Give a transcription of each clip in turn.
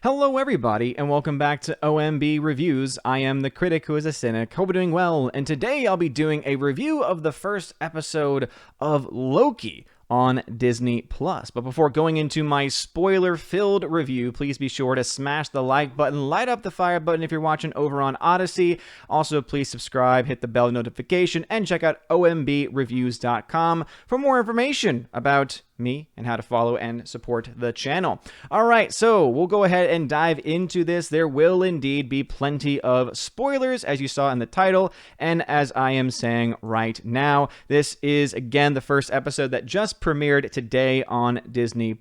Hello everybody, and welcome back to OMB Reviews. I am the critic who is a cynic. Hope you're doing well, and today I'll be doing a review of the first episode of Loki on Disney+. But before going into my spoiler-filled review, please be sure to smash the like button, light up the fire button if you're watching over on Odyssey. Also, please subscribe, hit the bell notification, and check out ombreviews.com for more information about me and how to follow and support the channel. All right, so we'll go ahead and dive into this. There will indeed be plenty of spoilers, as you saw in the title, and as I am saying right now, this is again the first episode that just premiered today on Disney+,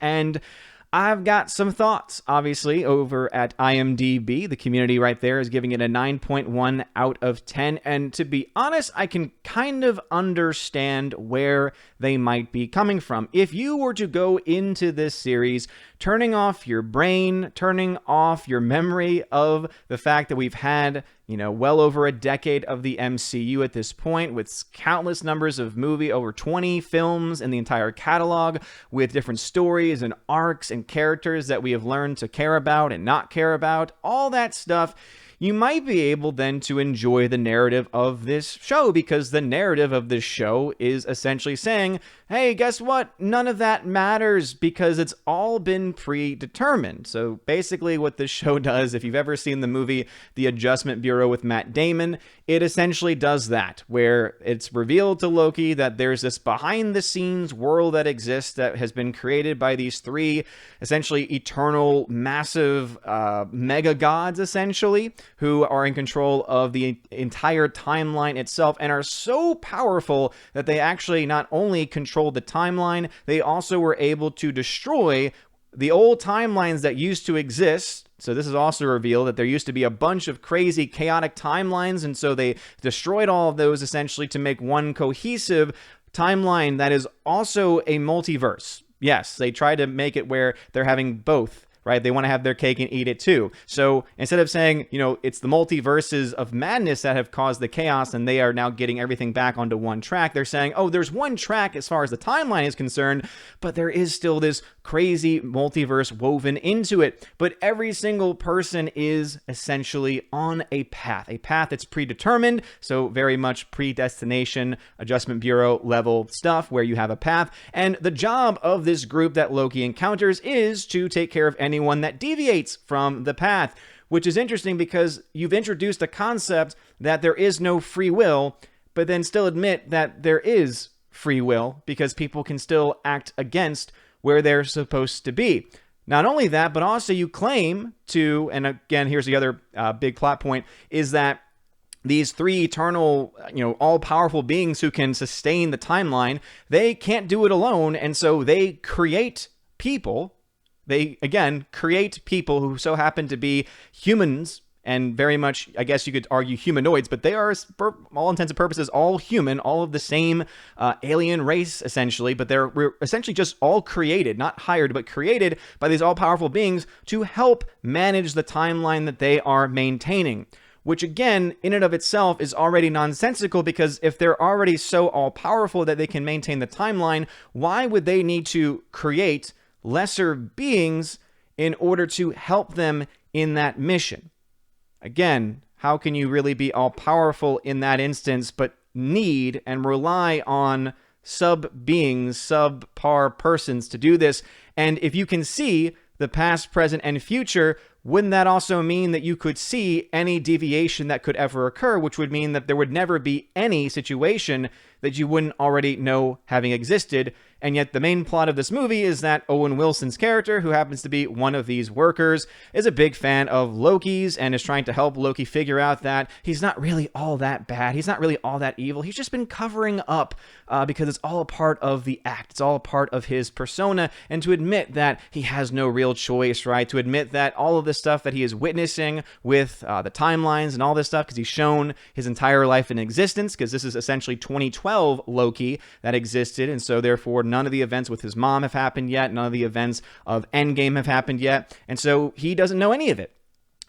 and I've got some thoughts, obviously, over at IMDb. The community right there is giving it a 9.1 out of 10. And to be honest, I can kind of understand where they might be coming from. If you were to go into this series turning off your brain, turning off your memory of the fact that we've had, well over a decade of the MCU at this point, with countless numbers of over 20 films in the entire catalog, with different stories and arcs and characters that we have learned to care about and not care about, all that stuff, you might be able then to enjoy the narrative of this show, because the narrative of this show is essentially saying, hey, guess what? None of that matters because it's all been predetermined. So basically what this show does, if you've ever seen the movie The Adjustment Bureau with Matt Damon, it essentially does that, where it's revealed to Loki that there's this behind-the-scenes world that exists that has been created by these three essentially eternal, massive mega gods, essentially, who are in control of the entire timeline itself and are so powerful that they actually not only control the timeline, they also were able to destroy the old timelines that used to exist. So this is also revealed that there used to be a bunch of crazy, chaotic timelines, and so they destroyed all of those essentially to make one cohesive timeline that is also a multiverse. Yes, they try to make it where they're having both, right? They want to have their cake and eat it too. So instead of saying, it's the multiverses of madness that have caused the chaos and they are now getting everything back onto one track, they're saying, oh, there's one track as far as the timeline is concerned, but there is still this crazy multiverse woven into it. But every single person is essentially on a path that's predetermined. So very much predestination, Adjustment Bureau level stuff where you have a path. And the job of this group that Loki encounters is to take care of anyone that deviates from the path, which is interesting because you've introduced the concept that there is no free will, but then still admit that there is free will because people can still act against where they're supposed to be. Not only that, but also you claim to, and again, here's the other big plot point, is that these three eternal, all-powerful beings who can sustain the timeline, they can't do it alone, and so they create people. They, again, create people who so happen to be humans, and very much, I guess you could argue humanoids, but they are, for all intents and purposes, all human, all of the same alien race, essentially, but we're essentially just all created, not hired, but created by these all-powerful beings to help manage the timeline that they are maintaining. Which, again, in and of itself is already nonsensical, because if they're already so all-powerful that they can maintain the timeline, why would they need to create lesser beings in order to help them in that mission? Again, how can you really be all-powerful in that instance but need and rely on sub-beings, subpar persons to do this? And if you can see the past, present, and future, wouldn't that also mean that you could see any deviation that could ever occur, which would mean that there would never be any situation that you wouldn't already know having existed? And yet the main plot of this movie is that Owen Wilson's character, who happens to be one of these workers, is a big fan of Loki's and is trying to help Loki figure out that he's not really all that bad. He's not really all that evil. He's just been covering up because it's all a part of the act. It's all a part of his persona. And to admit that he has no real choice, right? To admit that all of this stuff that he is witnessing with the timelines and all this stuff, because he's shown his entire life in existence, because this is essentially 2012 Loki that existed, and so therefore none of the events with his mom have happened yet, none of the events of Endgame have happened yet, and so he doesn't know any of it.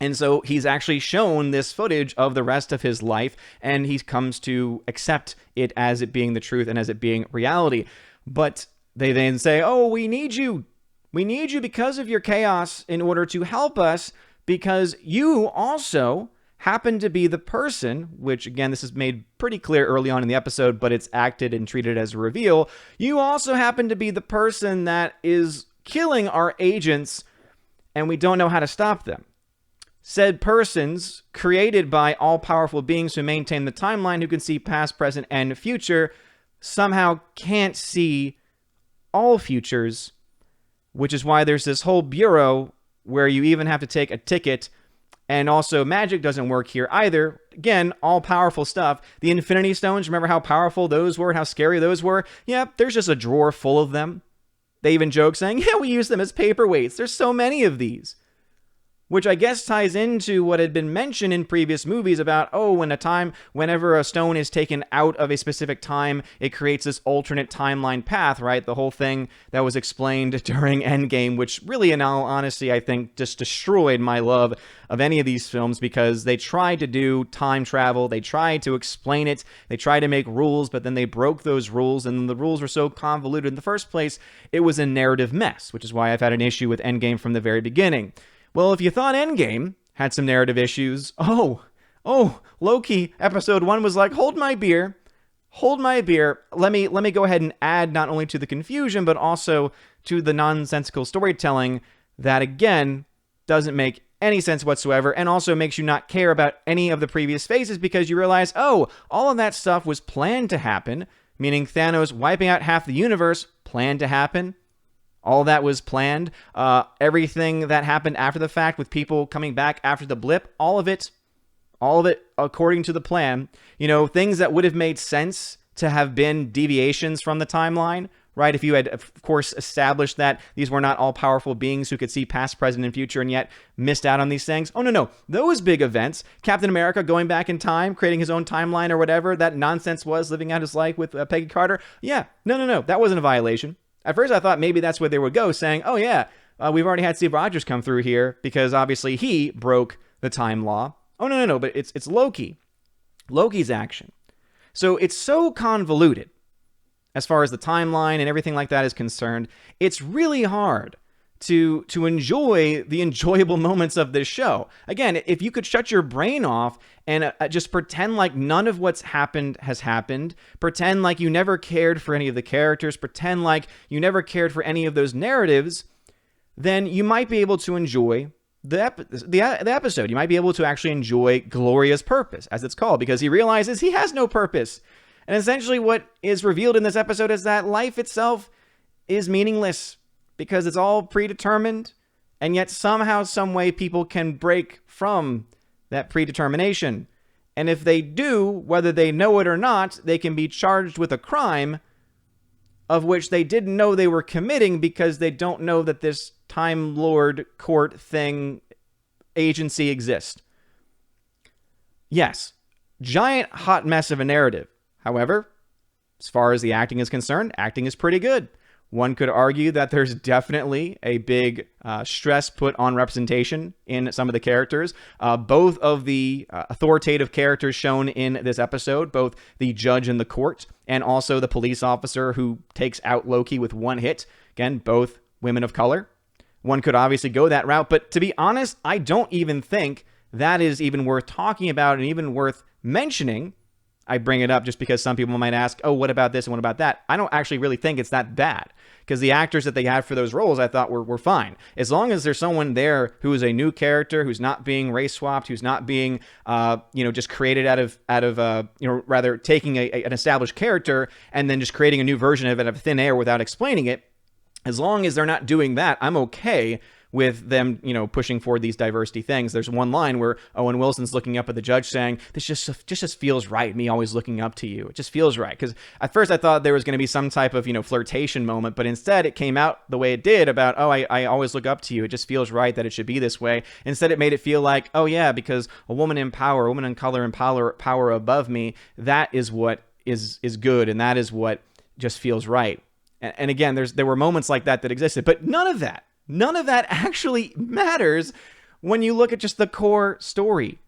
And so he's actually shown this footage of the rest of his life, and he comes to accept it as it being the truth and as it being reality. But they then say, oh, we need you, We need you because of your chaos in order to help us, because you also happen to be the person, which again, this is made pretty clear early on in the episode, but it's acted and treated as a reveal. You also happen to be the person that is killing our agents, and we don't know how to stop them. Said persons, created by all-powerful beings who maintain the timeline, who can see past, present, and future, somehow can't see all futures, which is why there's this whole bureau where you even have to take a ticket. And also, magic doesn't work here either. Again, all-powerful stuff. The Infinity Stones, remember how powerful those were and how scary those were? Yeah, there's just a drawer full of them. They even joke saying, yeah, we use them as paperweights. There's so many of these. Which I guess ties into what had been mentioned in previous movies about, whenever a stone is taken out of a specific time, it creates this alternate timeline path, right? The whole thing that was explained during Endgame, which really, in all honesty, I think just destroyed my love of any of these films, because they tried to do time travel, they tried to explain it, they tried to make rules, but then they broke those rules, and the rules were so convoluted in the first place, it was a narrative mess, which is why I've had an issue with Endgame from the very beginning. Well, if you thought Endgame had some narrative issues, Loki episode 1 was like, hold my beer. Let me go ahead and add not only to the confusion, but also to the nonsensical storytelling that, again, doesn't make any sense whatsoever, and also makes you not care about any of the previous phases, because you realize, all of that stuff was planned to happen, meaning Thanos wiping out half the universe, planned to happen. All that was planned. Everything that happened after the fact with people coming back after the blip, all of it according to the plan. You know, things that would have made sense to have been deviations from the timeline, right? If you had, of course, established that these were not all-powerful beings who could see past, present, and future, and yet missed out on these things. Oh, no. Those big events, Captain America going back in time, creating his own timeline or whatever that nonsense was, living out his life with Peggy Carter. Yeah, no. That wasn't a violation. At first, I thought maybe that's where they would go, saying, we've already had Steve Rogers come through here because obviously he broke the time law. Oh, no, but it's Loki. Loki's action. So it's so convoluted as far as the timeline and everything like that is concerned. It's really hard to enjoy the enjoyable moments of this show. Again, if you could shut your brain off and just pretend like none of what's happened has happened, pretend like you never cared for any of the characters, pretend like you never cared for any of those narratives, then you might be able to enjoy the episode. You might be able to actually enjoy Gloria's purpose, as it's called, because he realizes he has no purpose. And essentially what is revealed in this episode is that life itself is meaningless, because it's all predetermined, and yet somehow, some way, people can break from that predetermination. And if they do, whether they know it or not, they can be charged with a crime of which they didn't know they were committing, because they don't know that this Time Lord court thing agency exists. Yes, giant hot mess of a narrative. However, as far as the acting is concerned, acting is pretty good. One could argue that there's definitely a big stress put on representation in some of the characters. Both of the authoritative characters shown in this episode, both the judge in the court and also the police officer who takes out Loki with one hit. Again, both women of color. One could obviously go that route, but to be honest, I don't even think that is even worth talking about and even worth mentioning. I bring it up just because some people might ask, what about this and what about that? I don't actually really think it's that bad, because the actors that they had for those roles I thought were fine. As long as there's someone there who is a new character, who's not being race swapped, who's not being, just created out of rather taking an established character and then just creating a new version of it out of thin air without explaining it. As long as they're not doing that, I'm okay with them, pushing forward these diversity things. There's one line where Owen Wilson's looking up at the judge saying, this just feels right, me always looking up to you. It just feels right. Because at first I thought there was going to be some type of, flirtation moment, but instead it came out the way it did about, I always look up to you. It just feels right that it should be this way. Instead it made it feel like, because a woman in power, a woman in color and power above me, that is what is good, and that is what just feels right. And again, there were moments like that existed, but none of that actually matters when you look at just the core story,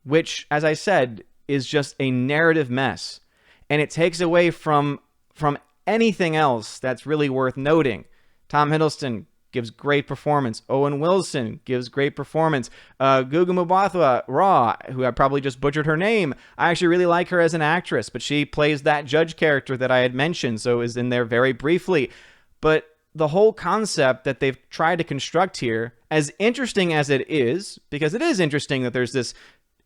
which, as I said, is just a narrative mess. And it takes away from anything else that's really worth noting. Tom Hiddleston, gives great performance. Owen Wilson gives great performance. Gugu Mbatha Raw, who I probably just butchered her name. I actually really like her as an actress, but she plays that judge character that I had mentioned, so is in there very briefly. But the whole concept that they've tried to construct here, as interesting as it is, because it is interesting that there's this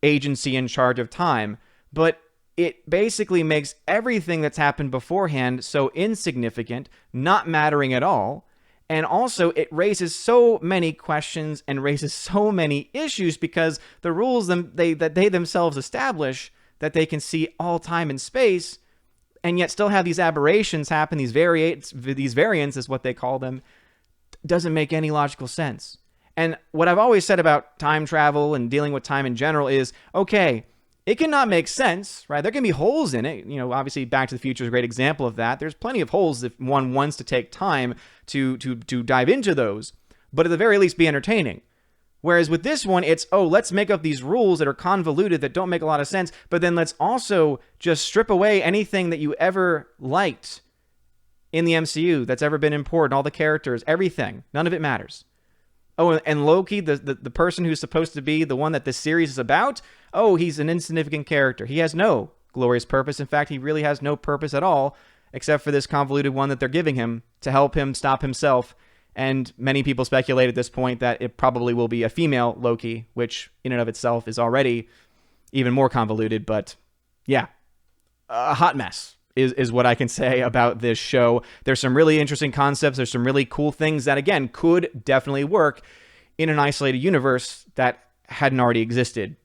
agency in charge of time, but it basically makes everything that's happened beforehand so insignificant, not mattering at all. And also, it raises so many questions and raises so many issues because the rules that they themselves establish that they can see all time and space, and yet still have these aberrations happen, these variants is what they call them, doesn't make any logical sense. And what I've always said about time travel and dealing with time in general is, okay, it cannot make sense, right? There can be holes in it. You know, obviously Back to the Future is a great example of that. There's plenty of holes if one wants to take time to dive into those, but at the very least be entertaining. Whereas with this one, it's, oh, let's make up these rules that are convoluted, that don't make a lot of sense, but then let's also just strip away anything that you ever liked in the MCU that's ever been important, all the characters, everything. None of it matters. Oh, and Loki, the person who's supposed to be the one that this series is about, oh, he's an insignificant character. He has no glorious purpose. In fact, he really has no purpose at all, except for this convoluted one that they're giving him to help him stop himself. And many people speculate at this point that it probably will be a female Loki, which in and of itself is already even more convoluted. But yeah, a hot mess is what I can say about this show. There's some really interesting concepts. There's some really cool things that, again, could definitely work in an isolated universe that hadn't already existed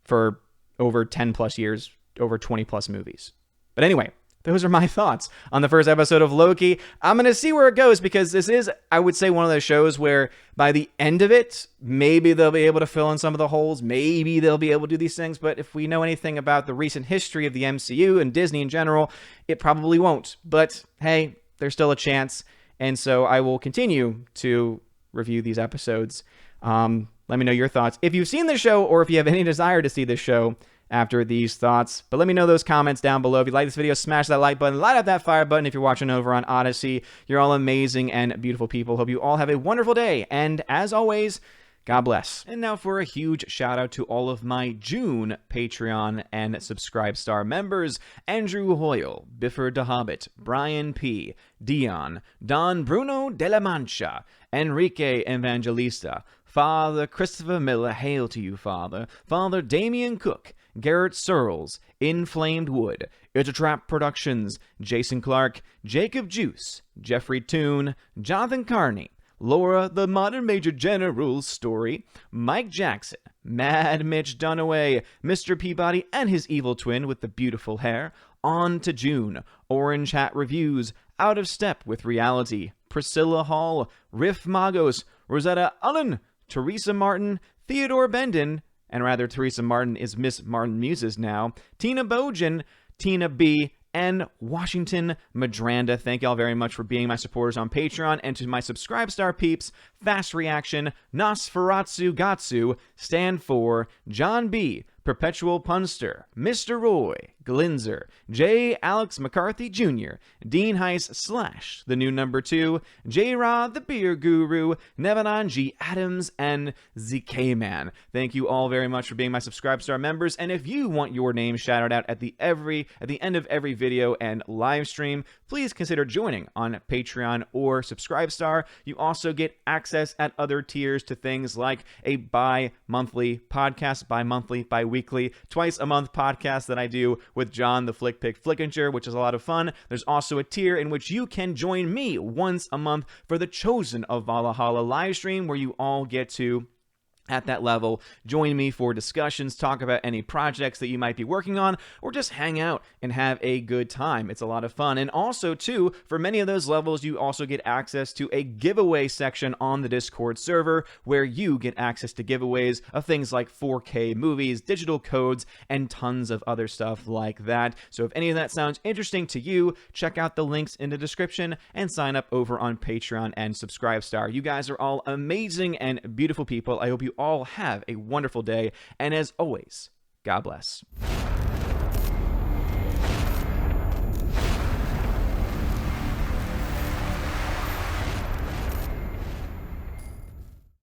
for over 10 plus years, over 20 plus movies. But anyway, those are my thoughts on the first episode of Loki. I'm going to see where it goes because this is, I would say, one of those shows where by the end of it, maybe they'll be able to fill in some of the holes. Maybe they'll be able to do these things. But if we know anything about the recent history of the MCU and Disney in general, it probably won't. But hey, there's still a chance. And so I will continue to review these episodes. Let me know your thoughts if you've seen the show or if you have any desire to see this show after these thoughts. But let me know those comments down below. If you like this video, smash that like button, light up that fire button. If you're watching over on Odyssey, you're all amazing and beautiful people. Hope you all have a wonderful day. And as always, God bless. And now for a huge shout out to all of my June Patreon and Subscribestar members: Andrew Hoyle, Bifford the Hobbit, Brian P., Dion, Don Bruno de la Mancha, Enrique Evangelista, Father Christopher Miller, hail to you, Father, Father Damian Cook, Garrett Searles, Inflamed Wood, It's a Trap Productions, Jason Clark, Jacob Juice, Jeffrey Toon, Jonathan Carney, Laura the Modern Major General's Story, Mike Jackson, Mad Mitch Dunaway, Mr. Peabody and his evil twin with the beautiful hair, On to June, Orange Hat Reviews, Out of Step with Reality, Priscilla Hall, Riff Magos, Rosetta Ullen, Teresa Martin, Theodore Bendon, and rather Teresa Martin is Miss Martin Muses now, Tina Bojan, Tina B., and Washington Madranda. Thank y'all very much for being my supporters on Patreon. And to my Subscribestar peeps, Fast Reaction, Nosferatu Gatsu, Stand For, John B., Perpetual Punster, Mr. Roy, Glinzer, J. Alex McCarthy Jr., Dean Heiss / The New Number 2, J-Rod the Beer Guru, Nevanon G. Adams, and ZK Man. Thank you all very much for being my Subscribestar members, and if you want your name shouted out at the end of every video and live stream, please consider joining on Patreon or Subscribestar. You also get access at other tiers to things like a bi-monthly podcast, bi-weekly, twice a month podcast that I do with John the Flick Pick Flickinger, which is a lot of fun. There's also a tier in which you can join me once a month for the Chosen of Valhalla live stream, where you all get to, at that level, join me for discussions, talk about any projects that you might be working on, or just hang out and have a good time. It's a lot of fun. And also, too, for many of those levels, you also get access to a giveaway section on the Discord server, where you get access to giveaways of things like 4K movies, digital codes, and tons of other stuff like that. So if any of that sounds interesting to you, check out the links in the description and sign up over on Patreon and Subscribestar. You guys are all amazing and beautiful people. I hope you all have a wonderful day, and as always, God bless.